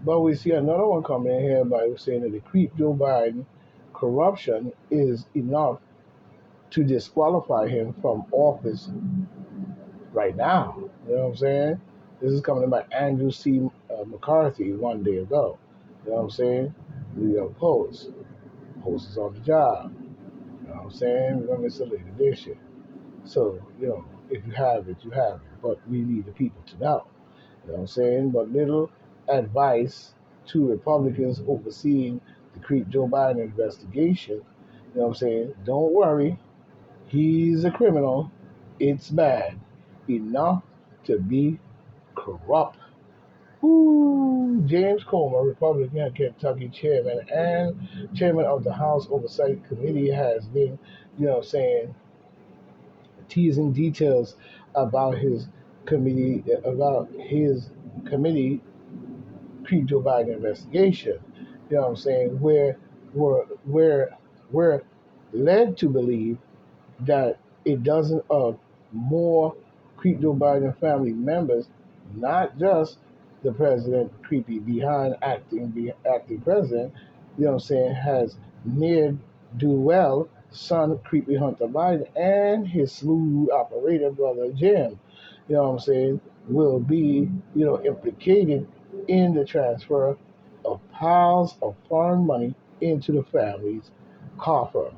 But we see another one coming in here by saying that the creep Joe Biden corruption is enough to disqualify him from office right now. You know what I'm saying? This is coming in by Andrew C. McCarthy one day ago. You know what I'm saying? New York Post. Post is on the job. You know what I'm saying? Remember, it's a late edition. So, if you have it, you have it. But we need the people to know. You know what I'm saying? But little advice to Republicans overseeing the creep Joe Biden investigation. You know what I'm saying? Don't worry. He's a criminal. It's bad. Enough to be corrupt. Ooh, James Comer, Republican Kentucky chairman and chairman of the House Oversight Committee, has been, saying, teasing details about his committee pre-Joe Biden investigation. You know what I'm saying? We're led to believe that it doesn't of more creep Joe Biden family members, not just the president creepy behind acting president, you know what I'm saying, has near do well son creepy Hunter Biden and his smooth operator brother Jim, you know what I'm saying, will be, implicated in the transfer of piles of foreign money into the family's coffer.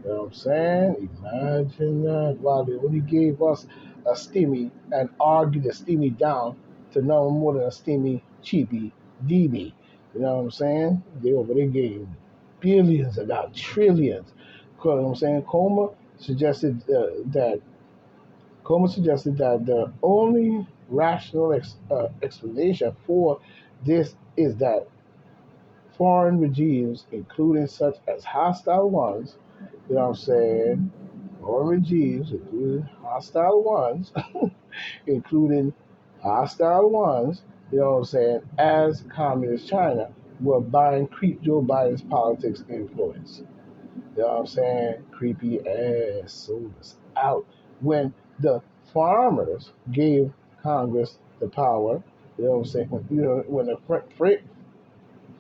You know what I'm saying? Imagine that. Wow, they only gave us a stimmy and argued the stimmy down to no more than a stimmy cheapy DB. You know what I'm saying? They gave billions and not trillions. You know what I'm saying? Suggested that Comer suggested that the only rational explanation for this is that foreign regimes, including such as hostile ones, you know what I'm saying, foreign regimes, including hostile ones, you know what I'm saying, as communist China, were buying creep Joe Biden's politics influence. You know what I'm saying? Creepy ass soldiers out. When the farmers gave Congress the power, you know what I'm saying? When the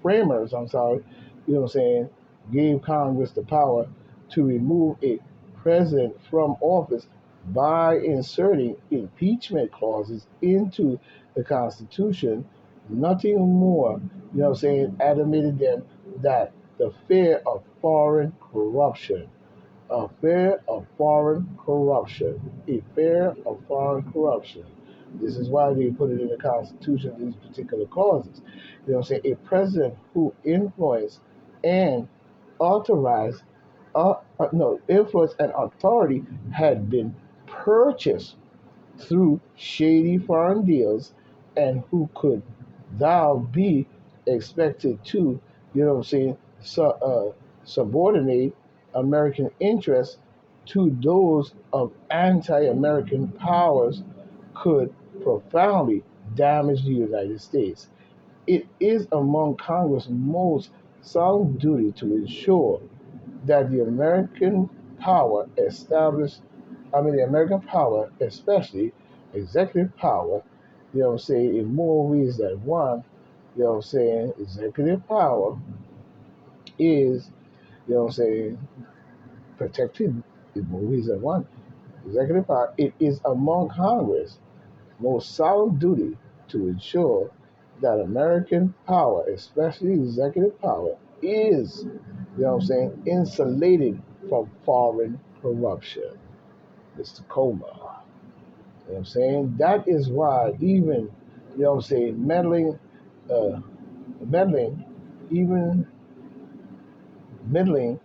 framers, I'm sorry, you know what I'm saying, gave Congress the power to remove a president from office by inserting impeachment clauses into the Constitution, nothing more, you know what I'm saying, animated them that the fear of foreign corruption, a fear of foreign corruption, a fear of foreign corruption. This is why they put it in the Constitution, these particular clauses. You know what I'm saying? A president who influenced and authorized, no, influence and authority had been purchased through shady foreign deals and who could thou be expected to, you know what I'm saying, subordinate American interests to those of anti-American powers could profoundly damage the United States. It is among Congress' most solemn duty to ensure that the American power, especially executive power, you know what I'm saying, in more ways than one, you know what I'm saying, executive power is, you know what I'm saying, protected in more ways than one. Executive power, it is among Congress' most solemn duty to ensure that American power, especially executive power, is, you know what I'm saying, insulated from foreign corruption. Mr. Comer. You know what I'm saying? That is why even, you know what I'm saying, uh, meddling, even meddling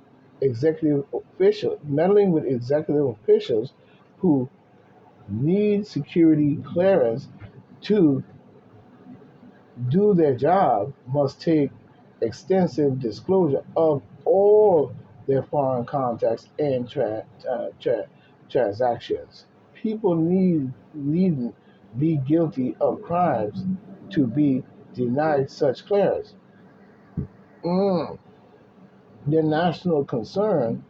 meddling with executive officials who need security clearance to do their job must take extensive disclosure of all their foreign contacts and transactions. People needn't be guilty of crimes to be denied such clearance. Mm. Their national concern,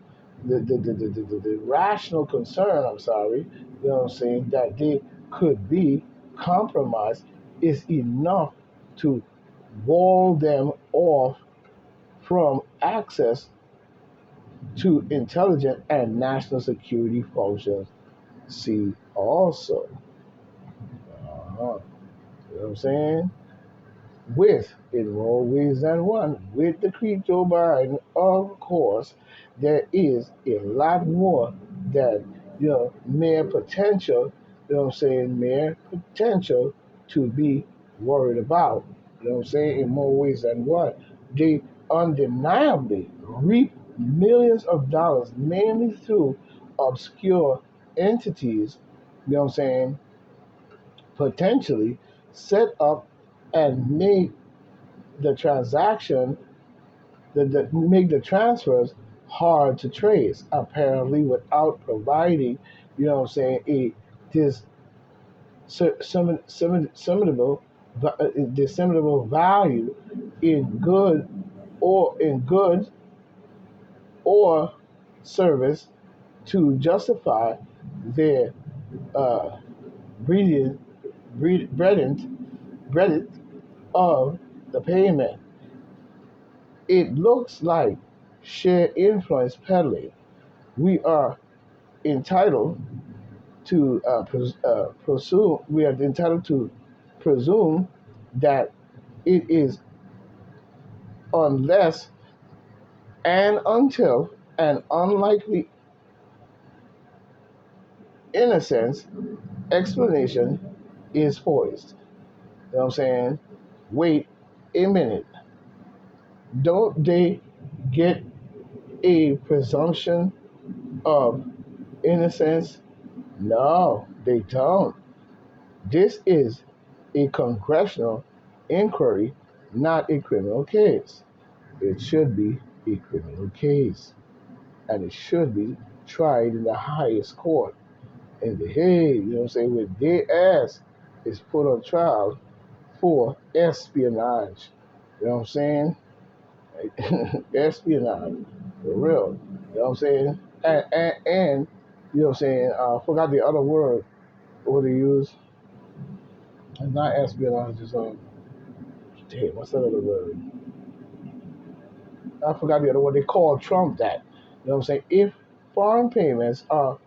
the rational concern, I'm sorry, you know what I'm saying, that they could be compromised is enough to wall them off from access to intelligence and national security functions. See, also, you know what I'm saying? With, in more ways than one, with the creep Joe Biden, of course, there is a lot more that, mere potential, mere potential to be worried about. You know what I'm saying? In more ways than one. They undeniably reap millions of dollars, mainly through obscure entities, you know what I'm saying, potentially set up and make the transaction, make the transfers hard to trace, apparently without providing, a this disseminable, disseminable value in good or in goods or service to justify their uh, breeding, breadth of the payment. It looks like sheer influence peddling. We are entitled to presume. We are entitled to presume that it is unless and until an unlikely innocence explanation is poised. You know what I'm saying? Wait a minute. Don't they get a presumption of innocence? No, they don't. This is a congressional inquiry, not a criminal case. It should be a criminal case, and it should be tried in the highest court. And hey, you know what I'm saying, with their ass is put on trial for espionage. You know what I'm saying? Espionage, for real. You know what I'm saying? And you know what I'm saying? I forgot the other word. What they use? It's not espionage. It's damn. What's that other word? I forgot the other word. They call Trump that. You know what I'm saying? If foreign payments are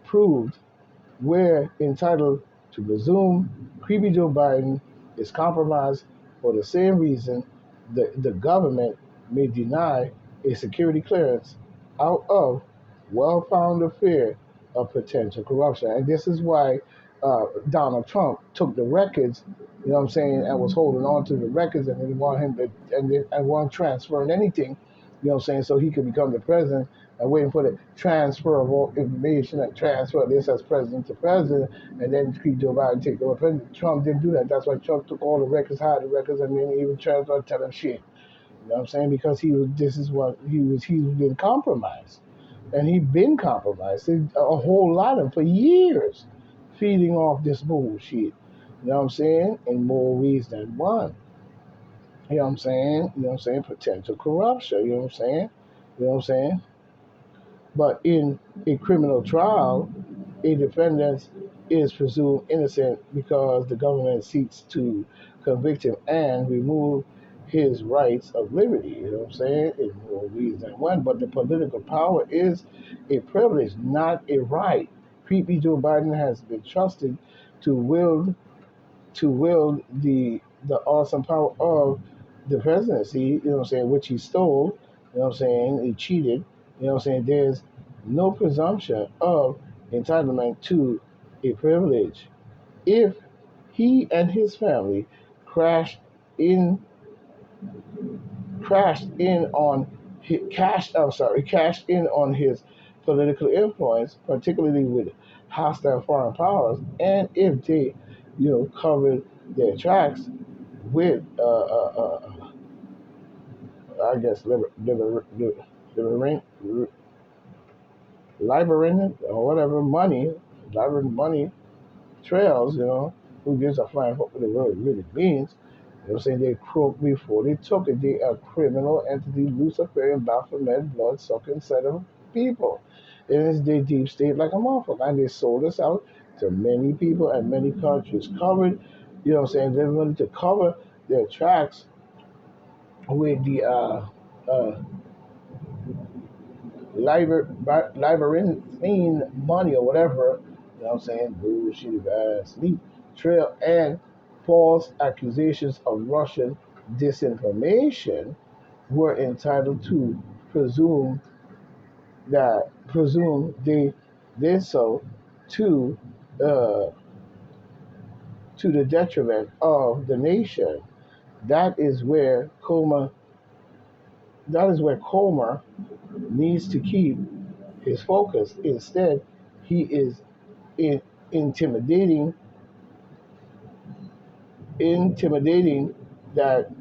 proved, we're entitled to presume creepy Joe Biden is compromised for the same reason the government may deny a security clearance out of well-founded fear of potential corruption. And this is why Donald Trump took the records, you know what I'm saying, and was holding on to the records and didn't want him to, and wasn't transferring anything, you know what I'm saying, so he could become the president and waiting for the transfer of all information and transfer this as president to president, and then Joe Biden take over. President Trump didn't do that. That's why Trump took all the records, hid the records, and then even transferred, tell him shit. You know what I'm saying? Because he was, this is what he's been compromised, and he's been compromised a whole lot of for years, feeding off this bullshit. You know what I'm saying? In more ways than one. You know what I'm saying? You know what I'm saying? Potential corruption. You know what I'm saying? You know what I'm saying? But in a criminal trial, a defendant is presumed innocent because the government seeks to convict him and remove his rights of liberty. You know what I'm saying? In more ways than one. But the political power is a privilege, not a right. Creepy Joe Biden has been trusted to wield the awesome power of the presidency, you know what I'm saying, which he stole, you know what I'm saying, he cheated, you know what I'm saying, there's no presumption of entitlement to a privilege. If he and his family crashed in cashed in on his political influence, particularly with hostile foreign powers, and if they, covered their tracks with, I guess, liberating or whatever money, liberating money trails, who gives a flying fuck what the word really means. You know what I'm saying? They croaked before they took it. They are criminal entity, Luciferian, Baphomet, blood sucking set of people. It is the deep state like a motherfucker. And they sold us out to many people and many countries. Covered, you know what I'm saying? They wanted to cover their tracks with the uh, labyrinthine money or whatever, you know what I'm saying, bullshit ass sleep trail, and false accusations of Russian disinformation were entitled to presume presume they did so to uh, to the detriment of the nation. That is where Comer needs to keep his focus. Instead, he is in, intimidating intimidating that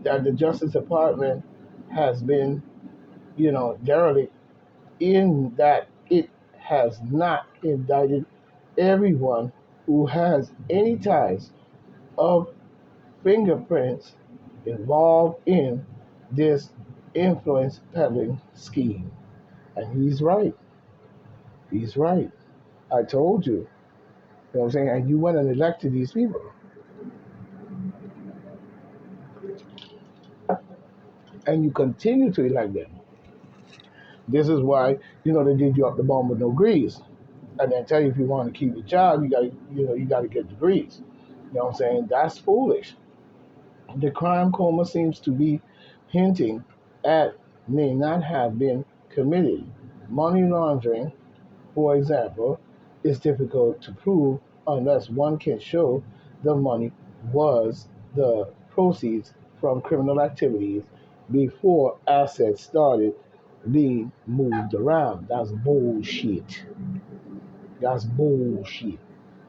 that the Justice Department has been, derelict in that it has not indicted everyone who has any ties of fingerprints involved in this influence peddling scheme. And he's right. He's right. I told you. You know what I'm saying? And you went and elected these people. And you continue to elect them. This is why, they did you up the bum with no grease. And then tell you if you want to keep your job, you gotta get degrees. You know what I'm saying? That's foolish. The crime Coma seems to be hinting at may not have been committed. Money laundering, for example, is difficult to prove unless one can show the money was the proceeds from criminal activities before assets started being moved around. That's bullshit. That's bullshit.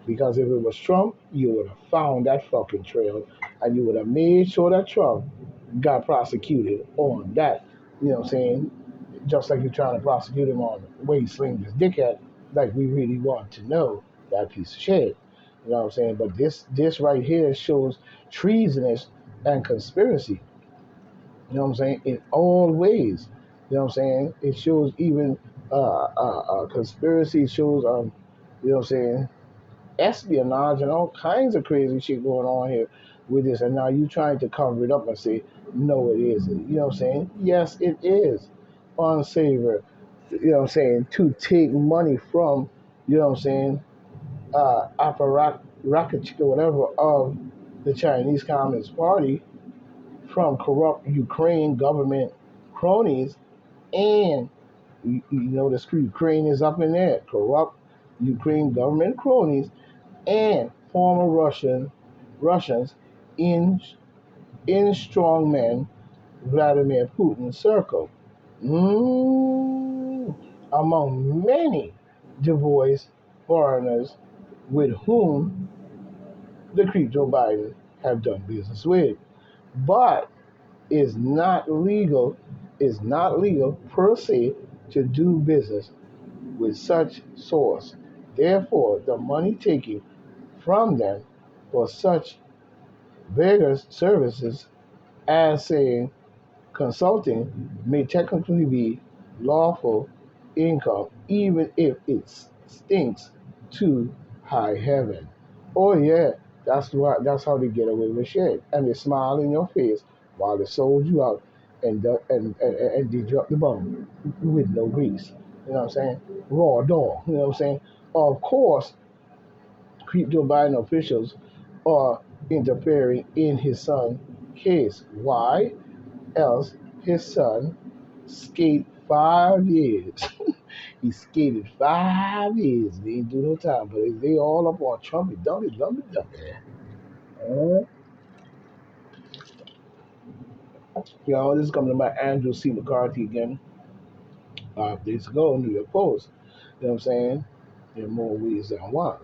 Because if it was Trump, you would have found that fucking trail and you would have made sure that Trump got prosecuted on that. You know what I'm saying? Just like you're trying to prosecute him on where he slinged his dick at, like we really want to know that piece of shit. You know what I'm saying? But this right here shows treasonous and conspiracy. You know what I'm saying? In all ways. You know what I'm saying? It shows even conspiracy. It shows you know what I'm saying, espionage and all kinds of crazy shit going on here with this. And now you trying to cover it up and say, no, it isn't. You know what I'm saying? Yes, it is unsavory, what I'm saying, to take money from, what I'm saying, apparat, rocket or whatever of the Chinese Communist Party from corrupt Ukraine government cronies and the Ukraine is up in there, corrupt Ukraine government cronies and former Russians in strongman Vladimir Putin's circle, mm, among many divorced foreigners with whom the creep Joe Biden have done business with. But it's not legal, per se to do business with such source. Therefore, the money taken from them for such various services as saying consulting may technically be lawful income even if it stinks to high heaven. Oh yeah, that's how they get away with shit. And they smile in your face while they sold you out and did you up the bum with no grease. You know what I'm saying? Raw dog. You know what I'm saying? Of course, Joe Biden officials are interfering in his son's case. Why? Else his son skated 5 years. He skated 5 years. They didn't do no time, but they all up on Trumpy, dumpy, lumpy, dumpy. Y'all, this is coming about Andrew C. McCarthy again. 5 days ago, New York Post. You know what I'm saying? In more ways than one.